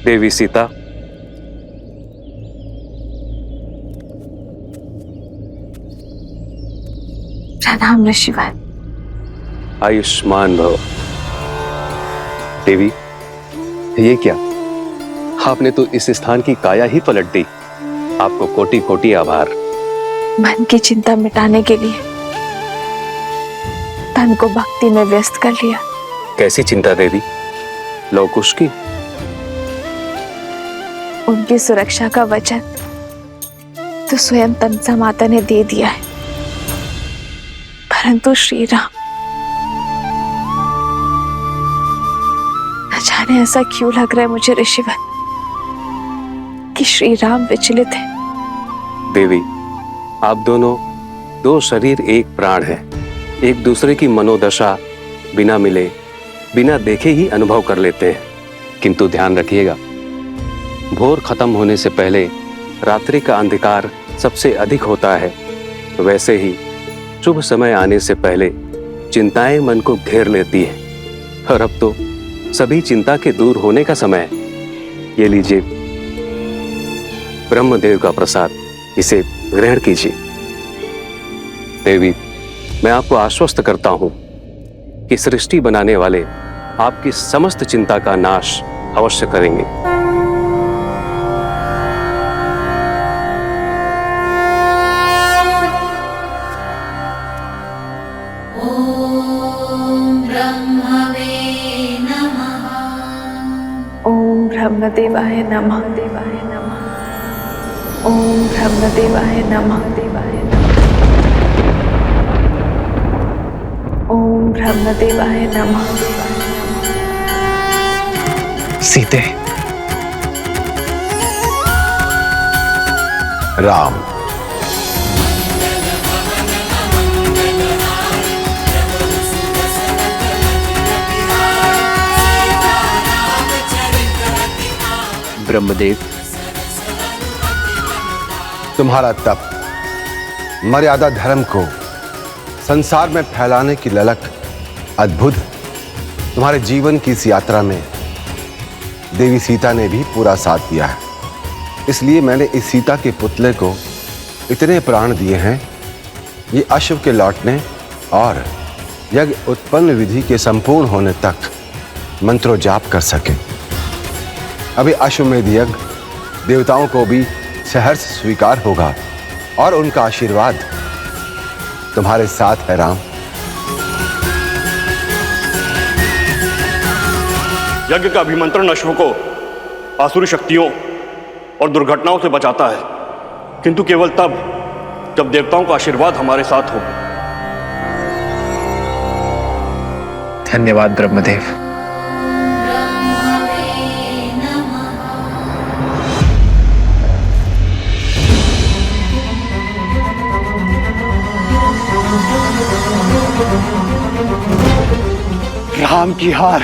देवी सीता, प्रणाम ऋषिवर। आयुष्मान भव। देवी, ये क्या? आपने तो इस स्थान की काया ही पलट दी। आपको कोटि कोटि आभार। मन की चिंता मिटाने के लिए तन को भक्ति में व्यस्त कर लिया। कैसी चिंता देवी? लवकुश की? उनकी सुरक्षा का वचन तो स्वयं तमसा माता ने दे दिया है, परंतु श्री राम, न जाने ऐसा क्यों लग रहा है मुझे ऋषिवर कि श्री राम विचलित है। देवी, आप दोनों दो शरीर एक प्राण हैं। एक दूसरे की मनोदशा बिना मिले, बिना देखे ही अनुभव कर लेते हैं। किंतु ध्यान रखिएगा, भोर खत्म होने से पहले रात्रि का अंधकार सबसे अधिक होता है। वैसे ही शुभ समय आने से पहले चिंताएं मन को घेर लेती हैं। और अब तो सभी चिंता के दूर होने का समय है। ये लीजिए ब्रह्मदेव का प्रसाद, इसे ग्रहण कीजिए। देवी, मैं आपको आश्वस्त करता हूं कि सृष्टि बनाने वाले आपकी समस्त चिंता का नाश अवश्य करेंगे। ओम ब्रह्मदेवाय नमः। देवाय नमः। ओम ब्रह्मदेवाय नमः। देवाय नमः। ओम ब्रह्मदेवाय नमः। सीते, राम, ब्रह्मदेव, तुम्हारा तप मर्यादा धर्म को संसार में फैलाने की ललक अद्भुत। तुम्हारे जीवन की इस यात्रा में देवी सीता ने भी पूरा साथ दिया है। इसलिए मैंने इस सीता के पुतले को इतने प्राण दिए हैं, ये अश्व के लौटने और यज्ञ उत्पन्न विधि के संपूर्ण होने तक मंत्रो जाप कर सके। अभी अश्वमेध यज्ञ देवताओं को भी सहर्ष स्वीकार होगा और उनका आशीर्वाद तुम्हारे साथ है राम। यज्ञ का अभिमंत्रण अश्व को आसुरी शक्तियों और दुर्घटनाओं से बचाता है, किंतु केवल तब जब देवताओं का आशीर्वाद हमारे साथ हो। धन्यवाद ब्रह्मदेव। राम की हार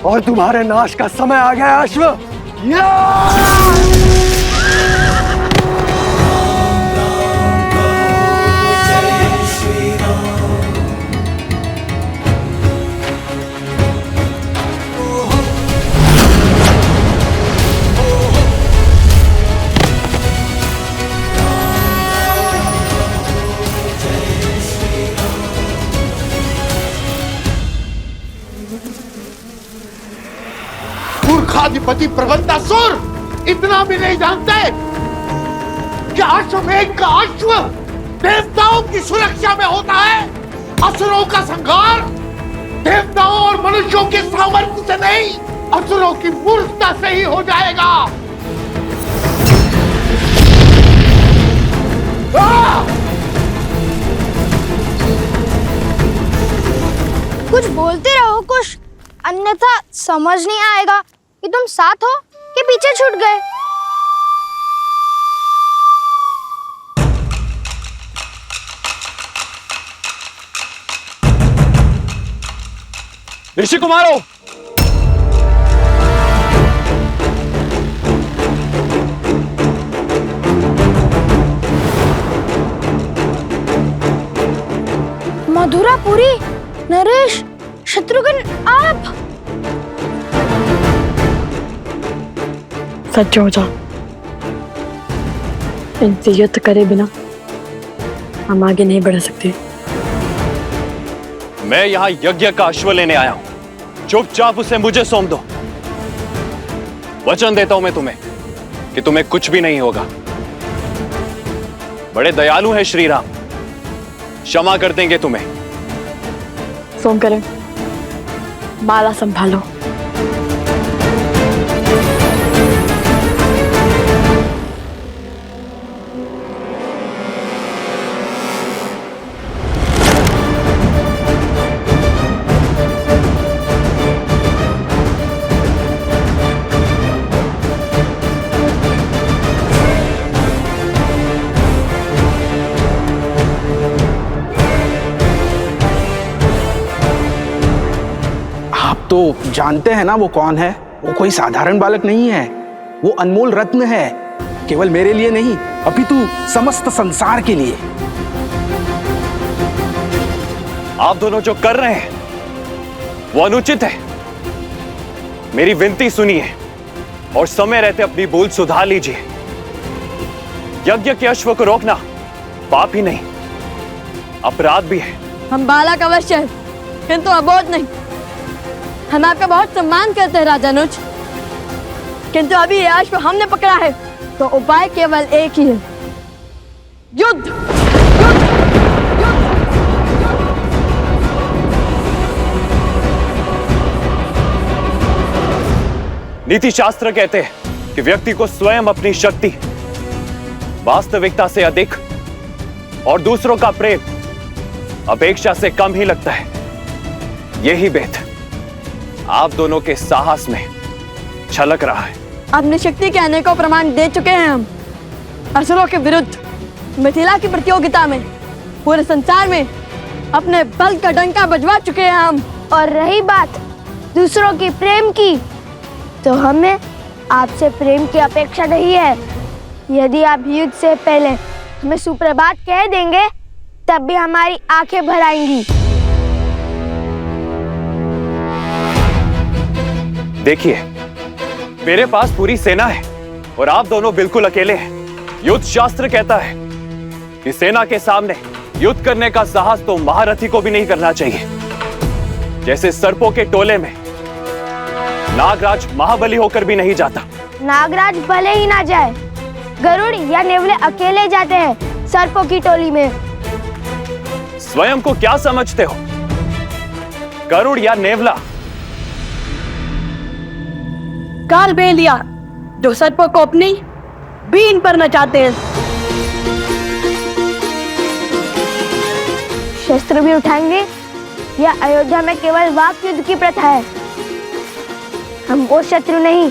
और तुम्हारे नाश का समय आ गया अश्व। मूर्खाधिपति प्रबंधासुर, इतना भी नहीं जानते कि अश्वमेध का अश्व देवताओं की सुरक्षा में होता है। असुरों का संहार देवताओं और मनुष्यों के सामर्थ्य से नहीं, असुरों की मूर्खता से ही हो जाएगा। कुछ बोलते रहो कुछ, अन्यथा समझ नहीं आएगा कि तुम साथ हो कि पीछे छूट गए। ऋषि कुमारों, मधुरापुरी, नरेश, शत्रुघ्न, आप सच हो जाओ। इनसे युद्ध करे बिना हम आगे नहीं बढ़ सकते। मैं यहाँ यज्ञ का अश्व लेने आया हूं, चुपचाप उसे मुझे सौंप दो। वचन देता हूं मैं तुम्हें कि तुम्हें कुछ भी नहीं होगा। बड़े दयालु हैं श्री राम, क्षमा कर देंगे तुम्हें। सोम करें, माला संभालो। तो जानते हैं ना वो कौन है? वो कोई साधारण बालक नहीं है, वो अनमोल रत्न है, केवल मेरे लिए नहीं अपितु समस्त संसार के लिए। आप दोनों जो कर रहे हैं वो अनुचित है। मेरी विनती सुनिए और समय रहते अपनी भूल सुधार लीजिए। यज्ञ के अश्व को रोकना पाप ही नहीं, अपराध भी है। हम बालक अवश्य हैं, किंतु अबोध नहीं। हम आपका बहुत सम्मान करते हैं राजानुज, किंतु अभी ये अश्व हमने पकड़ा है तो उपाय केवल एक ही है, युद्ध। नीति शास्त्र कहते हैं कि व्यक्ति को स्वयं अपनी शक्ति, वास्तविकता से अधिक और दूसरों का प्रेम अपेक्षा से कम ही लगता है। यही भेद आप दोनों के साहस में छलक रहा है। अपनी शक्ति के अनेकों प्रमाण दे चुके हैं हम असुरों के विरुद्ध। मिथिला की प्रतियोगिता में पूरे संसार में अपने बल का डंका बजवा चुके हैं हम। और रही बात दूसरों की प्रेम की, तो हमें आपसे प्रेम की अपेक्षा नहीं है। यदि आप युद्ध से पहले हमें सुप्रभात कह देंगे तब भी हमारी आंखें भर आएंगी। देखिए, मेरे पास पूरी सेना है और आप दोनों बिल्कुल अकेले हैं। युद्ध शास्त्र कहता है कि सेना के सामने युद्ध करने का साहस तो महारथी को भी नहीं करना चाहिए। जैसे सर्पों के टोले में नागराज महाबली होकर भी नहीं जाता। नागराज भले ही ना जाए, गरुड़ या नेवले अकेले जाते हैं सर्पों की टोली में। स्वयं को क्या समझते हो, गरुड़ या नेवला? काल बेलिया जो सर्पों को अपनी बीन पर नचाते हैं। शस्त्र भी उठाएंगे या अयोध्या में केवल वाक युद्ध की प्रथा है? हम वो शत्रु नहीं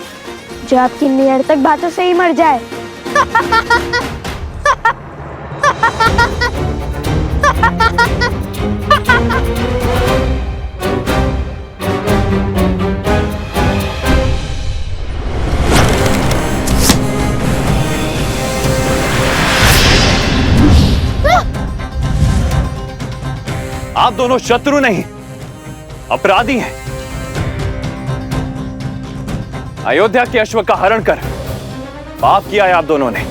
जो आपकी निरर्थक बातों से ही मर जाए। आप दोनों शत्रु नहीं, अपराधी हैं। अयोध्या के अश्व का हरण कर पाप किया है आप दोनों ने।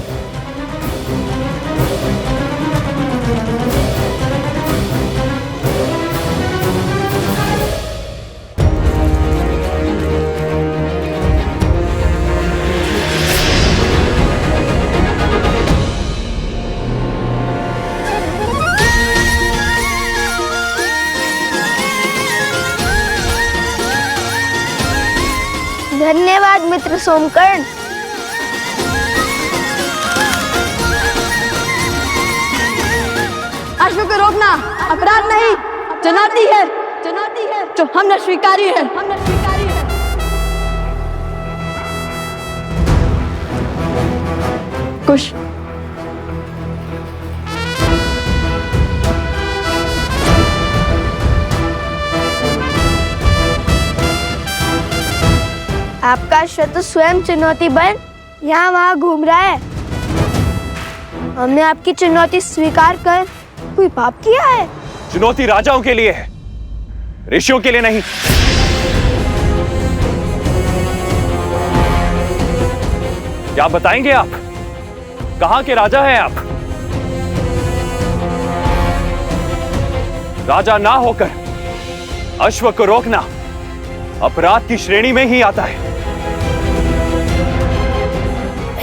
धन्यवाद मित्र सोमकर्ण। अश्व को रोकना अपराध नहीं, चुनौती है, चुनौती है जो हमने स्वीकारी है, हमने स्वीकारी है। कुश आपका शत्रु स्वयं चुनौती बन यहाँ वहाँ घूम रहा है। हमने आपकी चुनौती स्वीकार कर कोई पाप किया है? चुनौती राजाओं के लिए है, ऋषियों के लिए नहीं। ऋषि? 5 क्या बताएंगे आप? कहां के राजा हैं आप? राजा ना होकर अश्व को रोकना अपराध की श्रेणी में ही आता है।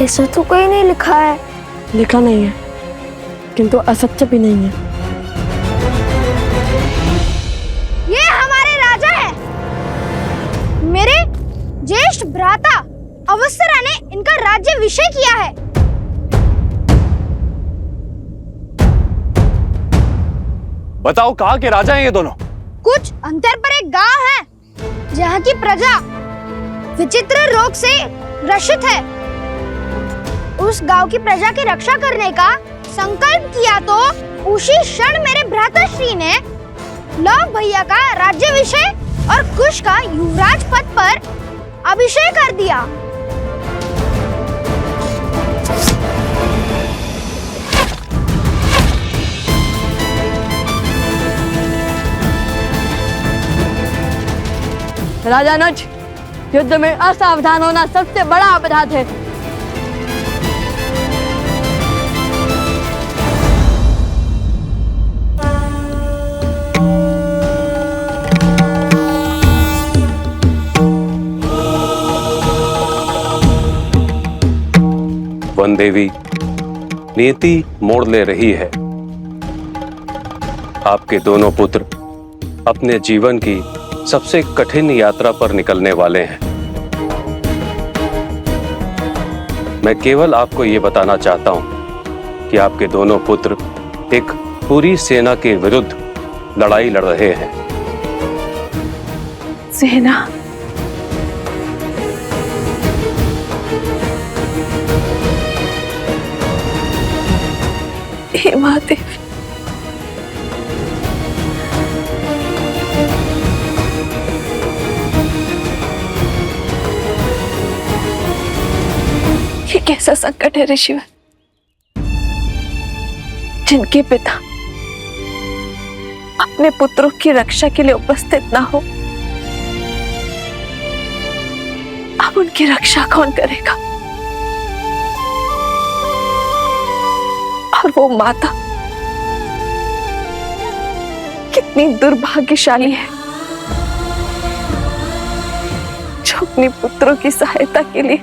ऐसा तो कहीं नहीं लिखा है। लिखा नहीं है, किंतु असत्य भी नहीं है। ये हमारे राजा हैं। मेरे ज्येष्ठ भ्राता अवसरा ने इनका राज्याभिषेक किया है। बताओ कहां के राजा हैं ये दोनों? कुछ अंतर पर एक गांव है जहाँ की प्रजा विचित्र रोग से ग्रसित है। उस गांव की प्रजा की रक्षा करने का संकल्प किया तो उसी क्षण मेरे भ्राताश्री ने लव भैया का राज्याभिषेक और कुश का युवराज पद पर अभिषेक कर दिया। राजानुज, युद्ध में असावधान होना सबसे बड़ा अपराध है। वन देवी, नियति मोड़ ले रही है। आपके दोनों पुत्र अपने जीवन की सबसे कठिन यात्रा पर निकलने वाले हैं। मैं केवल आपको यह बताना चाहता हूं कि आपके दोनों पुत्र एक पूरी सेना के विरुद्ध लड़ाई लड़ रहे हैं। सेना? हे महादेव, ये कैसा संकट है ऋषिवर, जिनके पिता अपने पुत्रों की रक्षा के लिए उपस्थित ना हो। अब उनकी रक्षा कौन करेगा? और वो माता कितनी दुर्भाग्यशाली है जो अपने पुत्रों की सहायता के लिए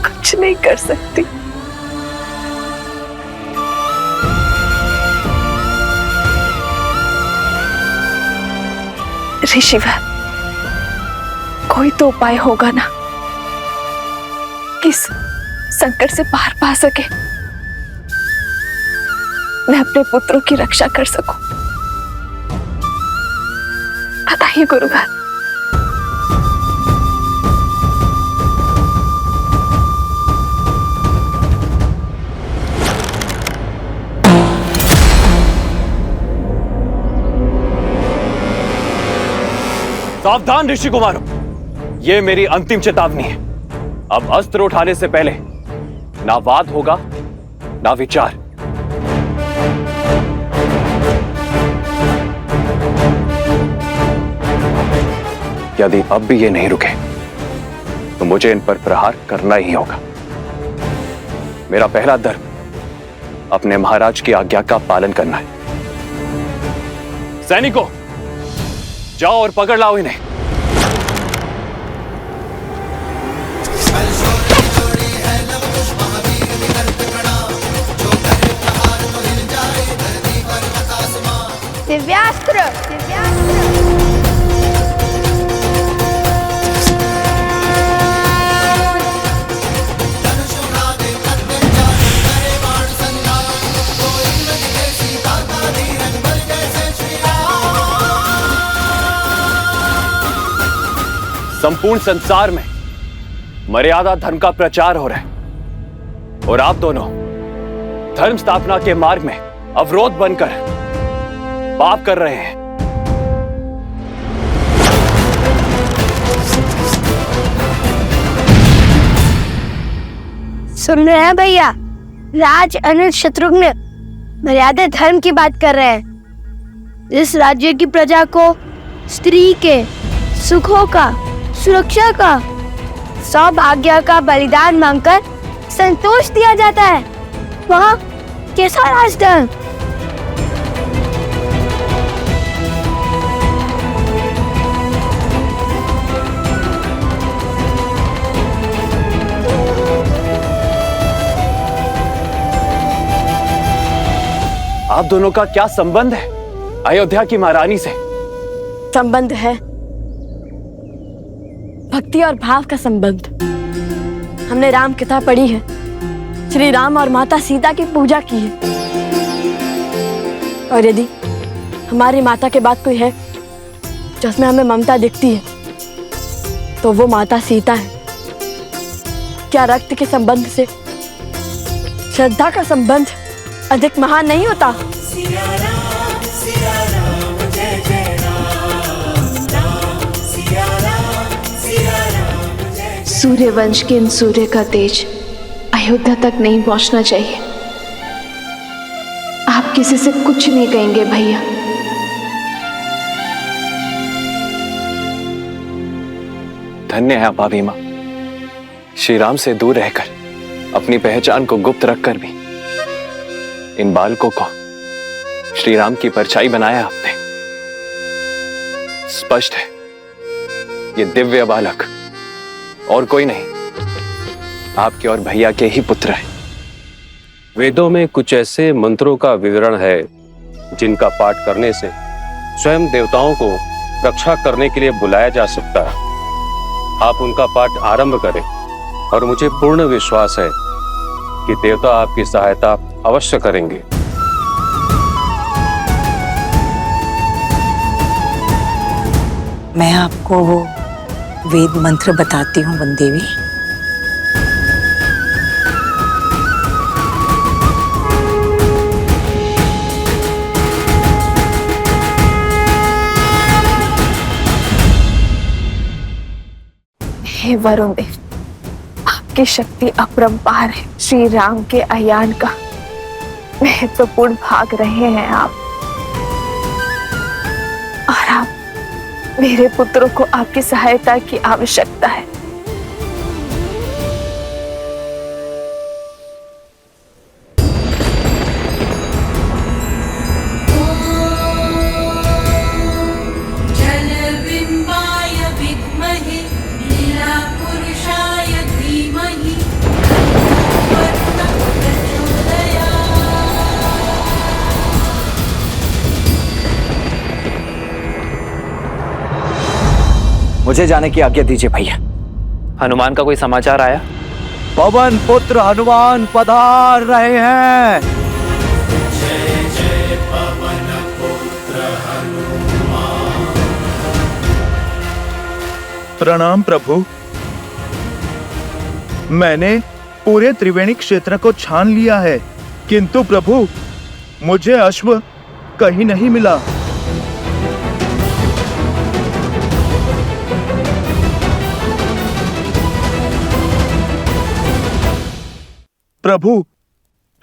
कुछ नहीं कर सकती। ऋषिवर, कोई तो उपाय होगा ना कि इस संकट से पार पा सके, मैं अपने पुत्रों की रक्षा कर सकूं। बताइए गुरुवर। सावधान ऋषि कुमारों, यह मेरी अंतिम चेतावनी है। अब अस्त्र उठाने से पहले ना वाद होगा ना विचार। यदि अब भी ये नहीं रुके तो मुझे इन पर प्रहार करना ही होगा। मेरा पहला धर्म अपने महाराज की आज्ञा का पालन करना है। सैनिकों, जाओ और पकड़ लाओ इन्हें। दिव्यास्त्र, दिव्यास्त्र। संपूर्ण संसार में मर्यादा धर्म का प्रचार हो रहा है और आप दोनों धर्म स्थापना के मार्ग में अवरोध बनकर पाप कर रहे हैं। सुन रहे हैं भैया, राज अनुज शत्रुघ्न मर्यादा धर्म की बात कर रहे हैं। इस राज्य की प्रजा को स्त्री के सुखों का, सुरक्षा का सौभाग्य का बलिदान मांगकर संतोष दिया जाता है। वहाँ कैसा राजधर्म? आप दोनों का क्या संबंध है अयोध्या की महारानी से? संबंध है भक्ति और भाव का संबंध। हमने राम कथा पढ़ी है, श्री राम और माता सीता की पूजा की है। और यदि हमारी माता के बाद कोई है जिसमें हमें ममता दिखती है तो वो माता सीता है। क्या रक्त के संबंध से श्रद्धा का संबंध अधिक महान नहीं होता? सूर्यवंश के इन सूर्य का तेज अयोध्या तक नहीं पहुंचना चाहिए। आप किसी से कुछ नहीं कहेंगे भैया। धन्य है आप अभिमा, श्री राम से दूर रहकर अपनी पहचान को गुप्त रखकर भी इन बालकों को श्री राम की परछाई बनाया आपने। स्पष्ट है ये दिव्य बालक और कोई नहीं, आपके और भैया के ही पुत्र हैं। वेदों में कुछ ऐसे मंत्रों का विवरण है जिनका पाठ करने से स्वयं देवताओं को रक्षा करने के लिए बुलाया जा सकता है। आप उनका पाठ आरंभ करें और मुझे पूर्ण विश्वास है कि देवता आपकी सहायता अवश्य करेंगे। मैं आपको वो वेद मंत्र बताती हूँ वनदेवी। हे वरुण देव, आपकी शक्ति अपरंपार है। श्री राम के अयान का महत्वपूर्ण भाग रहे हैं आप, और आप मेरे पुत्रों को आपकी सहायता की आवश्यकता है। मुझे जाने की आज्ञा दीजिए भैया। हनुमान का कोई समाचार आया? पवन पुत्र हनुमान पधार रहे हैं। जय जय पवन पुत्र हनुमान। प्रणाम प्रभु। मैंने पूरे त्रिवेणी क्षेत्र को छान लिया है, किंतु प्रभु मुझे अश्व कहीं नहीं मिला। प्रभु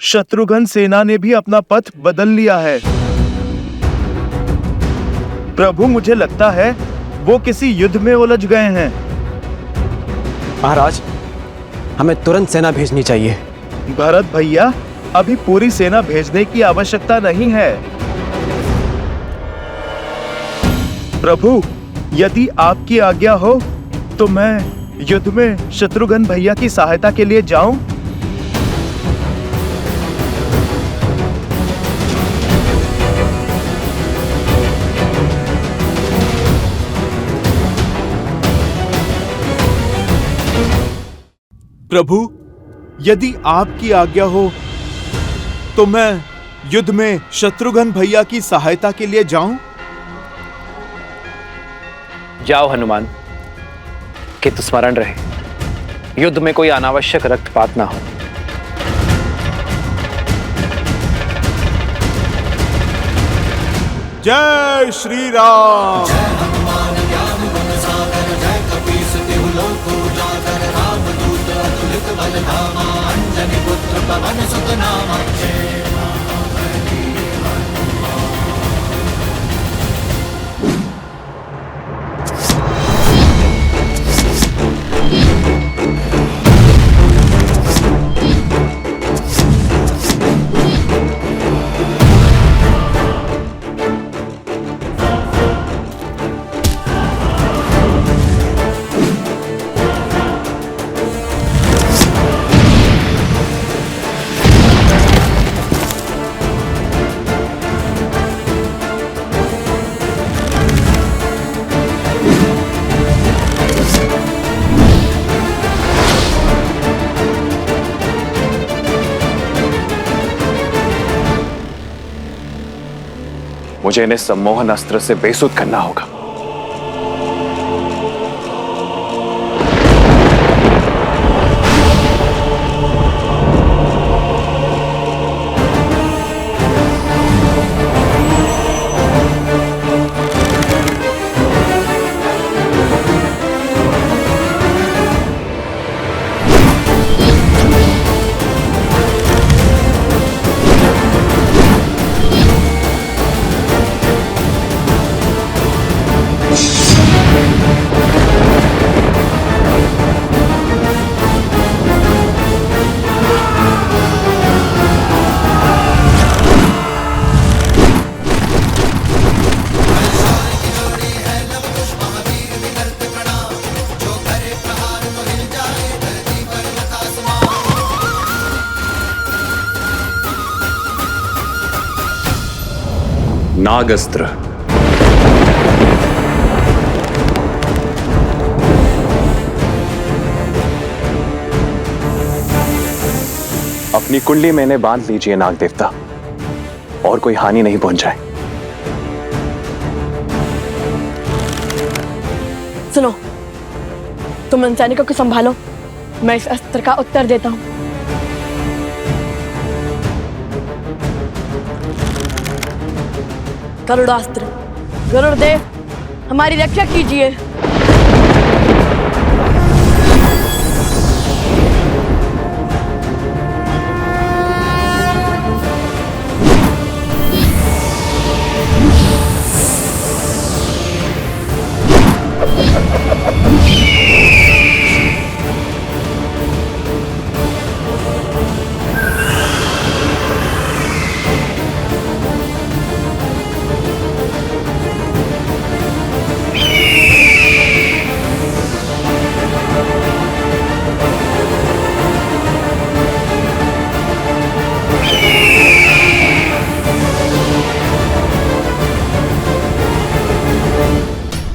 शत्रुघ्न सेना ने भी अपना पथ बदल लिया है। प्रभु मुझे लगता है वो किसी युद्ध में उलझ गए हैं। महाराज, हमें तुरंत सेना भेजनी चाहिए। भरत भैया, अभी पूरी सेना भेजने की आवश्यकता नहीं है। प्रभु यदि आपकी आज्ञा हो तो मैं युद्ध में शत्रुघ्न भैया की सहायता के लिए जाऊं। प्रभु यदि आपकी आज्ञा हो तो मैं युद्ध में शत्रुघ्न भैया की सहायता के लिए जाऊं। जाओ हनुमान, किंतु स्मरण रहे युद्ध में कोई अनावश्यक रक्तपात ना हो। जय श्री राम। जय हनुमान ज्ञान गुण सागर, जय कपीस तिहु लोक उजागर, रामदूत अतुलित बल धामा, अंजनी पुत्र पवन सुत नामा। जय हनुमान। मुझे इन्हें सम्मोहन अस्त्र से बेसुध करना होगा। नागस्त्र। अपनी कुंडली में इन्हें बांध लीजिए नाग देवता, और कोई हानि नहीं पहुंचाए। सुनो, तुम इन सैनिकों को संभालो, मैं इस अस्त्र का उत्तर देता हूं। गरुड़ास्त्र। गरुड़देव, हमारी रक्षा कीजिए।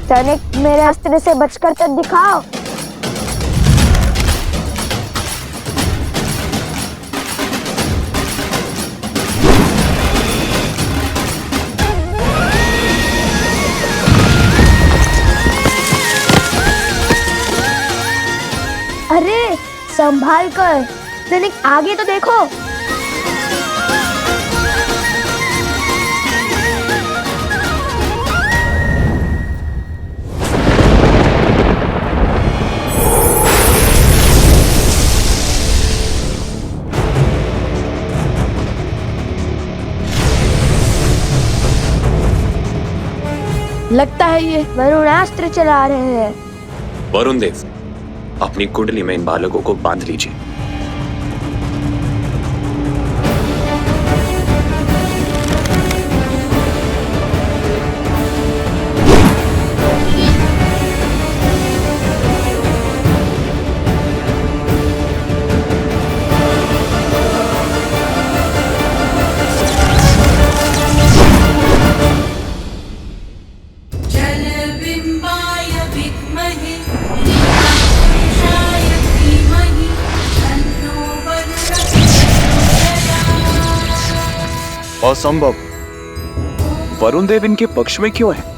सैनिक, मेरे अस्त्र से बचकर तो दिखाओ। अरे संभाल कर, सैनिक आगे तो देखो। लगता है ये वरुणास्त्र चला रहे हैं। वरुण देव, अपनी कुंडली में इन बालकों को बांध लीजिए। असंभव। वरुण देव इनके पक्ष में क्यों है?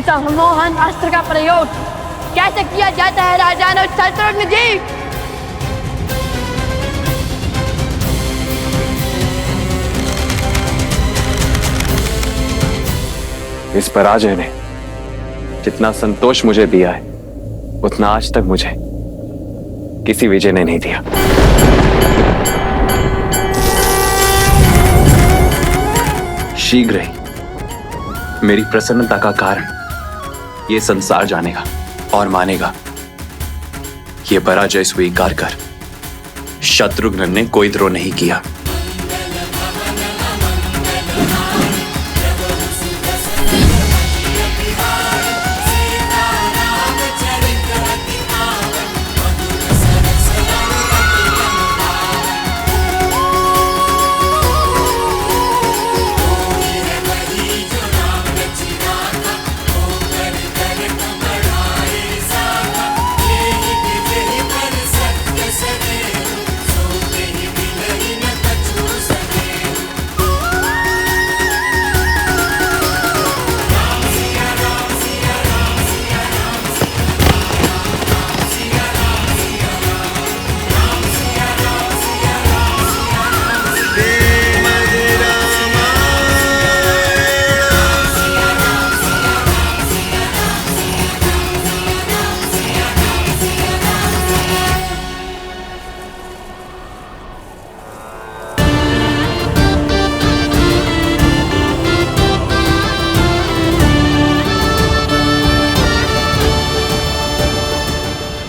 सम्मोहन अस्त्र का प्रयोग कैसे किया जाता है राजानुज शत्रुघ्न जी? इस पराजय ने जितना संतोष मुझे दिया है उतना आज तक मुझे किसी विजय ने नहीं दिया। शीघ्र ही मेरी प्रसन्नता का कारण ये संसार जानेगा और मानेगा ये पराजय स्वीकार कर शत्रुघ्न ने कोई द्रोह नहीं किया।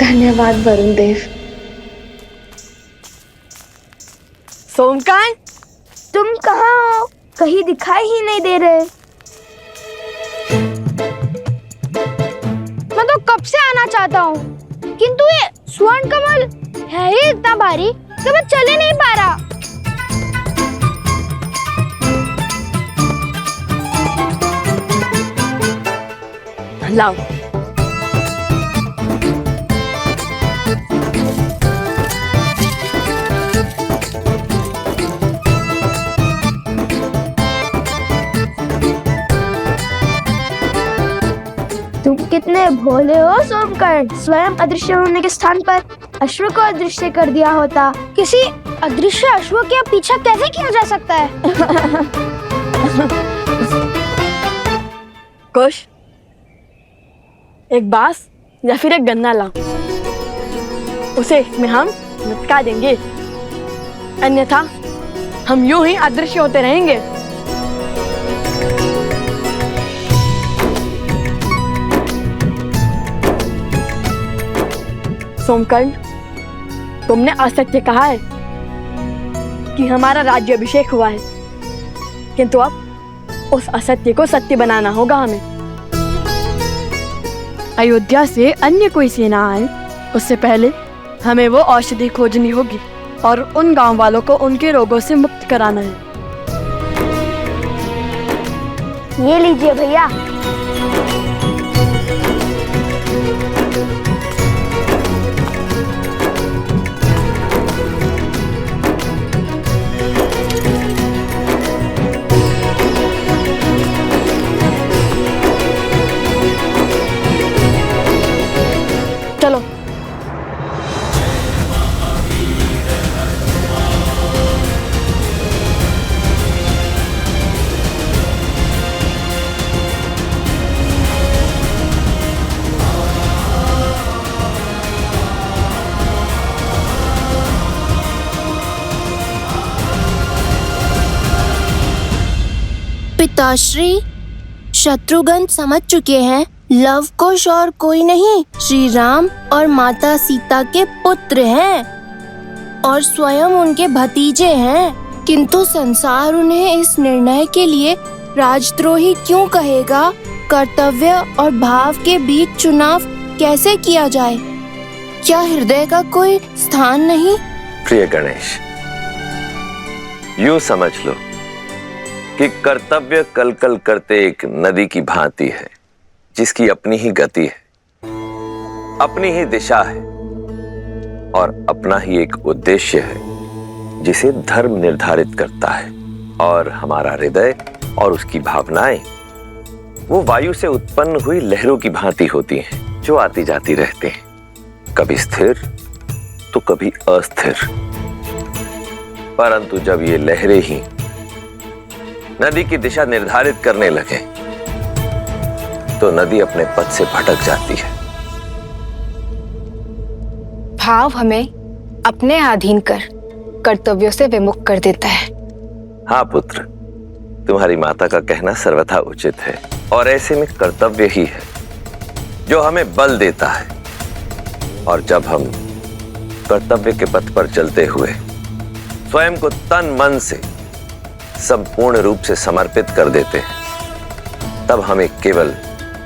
धन्यवाद वरुण देव। सोमकांत, तुम कहाँ हो? कहीं दिखाई ही नहीं दे रहे। मैं तो कब से आना चाहता हूँ, किंतु ये स्वर्ण कमल है ही इतना भारी कि मैं चल ही नहीं पा रहा। लाओ। तुम कितने भोले हो सोमकर्ण, स्वयं अदृश्य होने के स्थान पर अश्व को अदृश्य कर दिया होता। किसी अदृश्य अश्व के पीछा कैसे किया जा सकता है? कुश, एक बांस या फिर एक गन्ना लाओ, उसे इसमें हम लटका देंगे, अन्यथा हम यूं ही अदृश्य होते रहेंगे। सोमकर्ण, तुमने असत्य कहा है कि हमारा राज्याभिषेक हुआ है, किंतु अब उस असत्य को सत्य बनाना होगा हमें। अयोध्या से अन्य कोई सेना आए उससे पहले हमें वो औषधि खोजनी होगी और उन गांव वालों को उनके रोगों से मुक्त कराना है। ये लीजिए भैया। चलो। पिताश्री, शत्रुघ्न समझ चुके हैं लव कुश और कोई नहीं, श्री राम और माता सीता के पुत्र हैं और स्वयं उनके भतीजे हैं। किंतु संसार उन्हें इस निर्णय के लिए राजद्रोही क्यों कहेगा? कर्तव्य और भाव के बीच चुनाव कैसे किया जाए? क्या हृदय का कोई स्थान नहीं? प्रिय गणेश, यूं समझ लो कि कर्तव्य कलकल करते एक नदी की भांति है, जिसकी अपनी ही गति है, अपनी ही दिशा है और अपना ही एक उद्देश्य है जिसे धर्म निर्धारित करता है। और हमारा हृदय और उसकी भावनाएं वो वायु से उत्पन्न हुई लहरों की भांति होती हैं, जो आती जाती रहते हैं, कभी स्थिर तो कभी अस्थिर। परंतु जब ये लहरें ही नदी की दिशा निर्धारित करने लगे तो नदी अपने पथ से भटक जाती है। भाव हमें अपने अधीन कर कर्तव्यों से विमुख कर देता है। हाँ पुत्र, तुम्हारी माता का कहना सर्वथा उचित है, और ऐसे में कर्तव्य ही है जो हमें बल देता है। और जब हम कर्तव्य के पथ पर चलते हुए स्वयं को तन मन से संपूर्ण रूप से समर्पित कर देते हैं, तब हमें केवल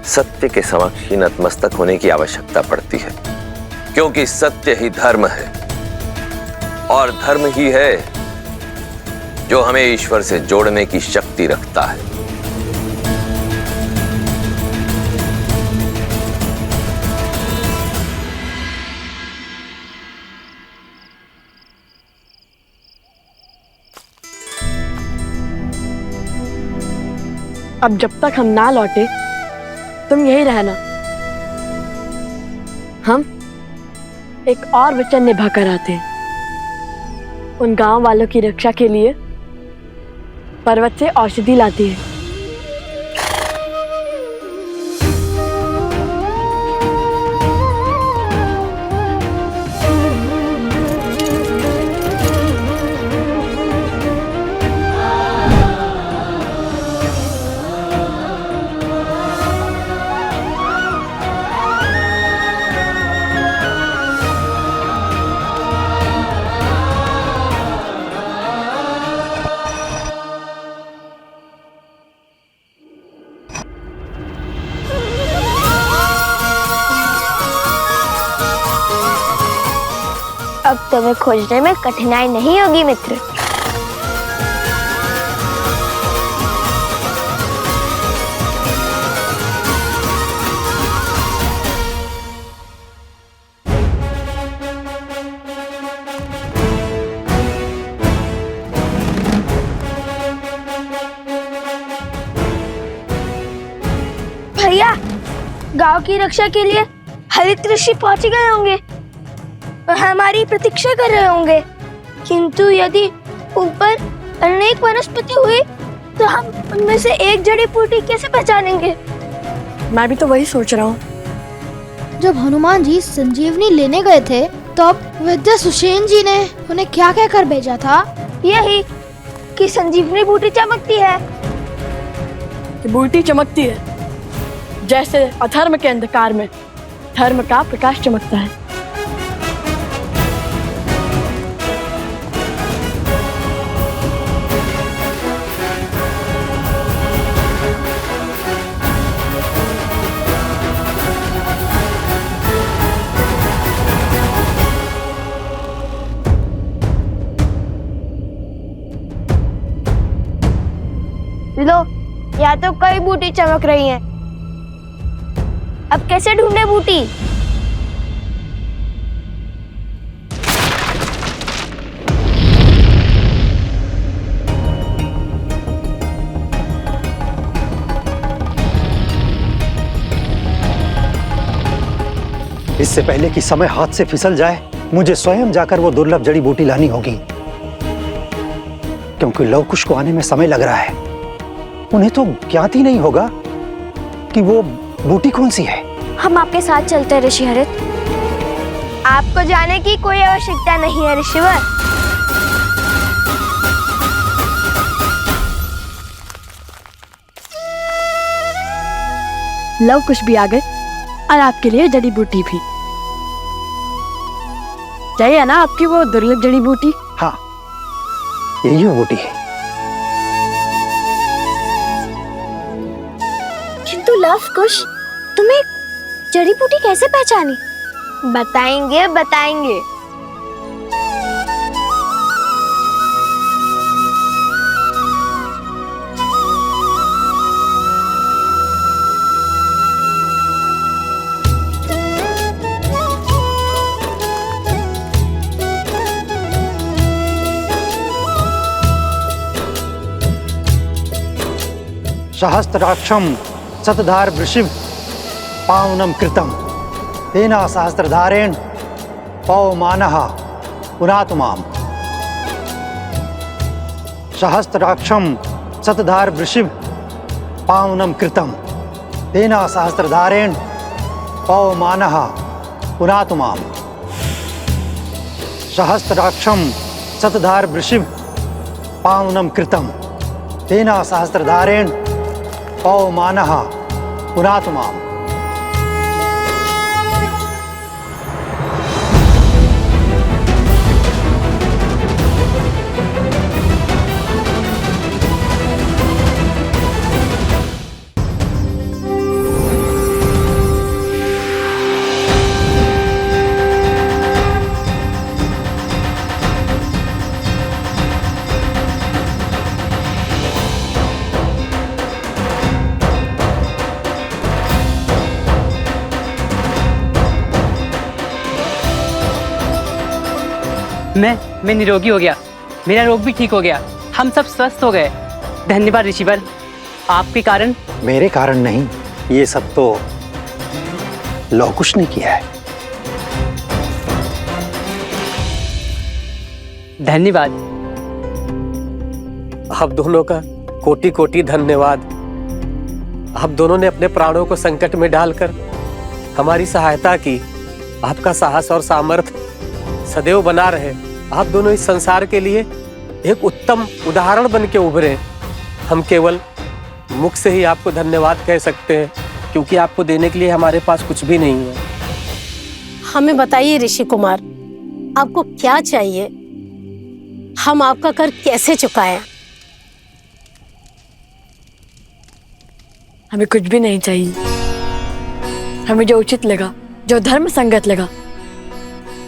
सत्य के समक्ष ही नतमस्तक होने की आवश्यकता पड़ती है, क्योंकि सत्य ही धर्म है, और धर्म ही है जो हमें ईश्वर से जोड़ने की शक्ति रखता है। अब जब तक हम ना लौटे तुम यही रहना। हम एक और वचन निभा कर आते हैं। उन गांव वालों की रक्षा के लिए पर्वत से औषधि लाती है। अब तुम्हें खोजने में कठिनाई नहीं होगी मित्र। भैया, गांव की रक्षा के लिए हरित ऋषि पहुंच गए होंगे, हमारी प्रतीक्षा कर रहे होंगे। किंतु यदि ऊपर अनेक वनस्पति हुई तो हम उनमें से एक जड़ी बूटी कैसे पहचानेंगे? मैं भी तो वही सोच रहा हूँ। जब हनुमान जी संजीवनी लेने गए थे तब विद्या सुषेण जी ने उन्हें क्या कहकर भेजा था? यही कि संजीवनी बूटी चमकती है। कि बूटी चमकती है जैसे अधर्म के अंधकार में धर्म का प्रकाश चमकता है। लो, यहाँ तो कई बूटी चमक रही हैं। अब कैसे ढूंढे बूटी? इससे पहले कि समय हाथ से फिसल जाए, मुझे स्वयं जाकर वो दुर्लभ जड़ी बूटी लानी होगी, क्योंकि लवकुश को आने में समय लग रहा है। उन्हें तो ज्ञात ही नहीं होगा कि वो बूटी कौन सी है। हम आपके साथ चलते हैं ऋषि हरित। आपको जाने की कोई आवश्यकता नहीं है ऋषिवर। लव कुश भी आ गए और आपके लिए जड़ी बूटी भी। चाहिए ना आपकी वो दुर्लभ जड़ी बूटी? हाँ, यही वो बूटी है। किंतु लव कुश, तुम्हें जड़ी बूटी कैसे पहचानी? बताएंगे बताएंगे। सहस्त्राक्षम शतधार वृषिभ पावनम कृतम तेना सहस्त्रधारेण पवमानः पुनातुमाम। सहस्त्राक्षम शतधार वृषिभ पावनम कृतम तेना सहस्त्रधारेण पवमानः पुनातुमाम सहस्त्राक्षम शतधार वृषिभ पावनम कृतम तेना सहस्त्रधारेण पवमानः पुनातुमाम। मैं निरोगी हो गया, मेरा रोग भी ठीक हो गया, हम सब स्वस्थ हो गए। धन्यवाद ऋषिवर, आपके कारण। मेरे कारण नहीं, ये सब तो लौकुश ने किया है। धन्यवाद। आप दोनों का कोटि कोटि धन्यवाद। आप दोनों ने अपने प्राणों को संकट में डालकर हमारी सहायता की। आपका साहस और सामर्थ्य सदैव बना रहे। आप दोनों इस संसार के लिए एक उत्तम उदाहरण बन के उभरे। हम केवल मुख से ही आपको धन्यवाद कह सकते हैं, क्योंकि आपको देने के लिए हमारे पास कुछ भी नहीं है। हमें बताइए ऋषि कुमार, आपको क्या चाहिए? हम आपका कर कैसे चुकाएं? हमें कुछ भी नहीं चाहिए। हमें जो उचित लगा, जो धर्म संगत लगा,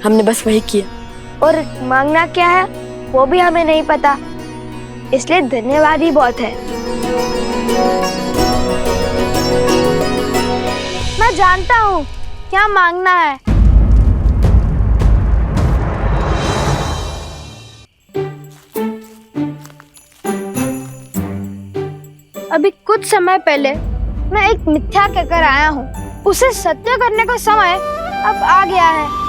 हमने बस वही किया। और मांगना क्या है वो भी हमें नहीं पता, इसलिए धन्यवाद ही बहुत है। मैं जानता हूँ क्या मांगना है। अभी कुछ समय पहले मैं एक मिथ्या कहकर आया हूँ, उसे सत्य करने का समय अब आ गया है।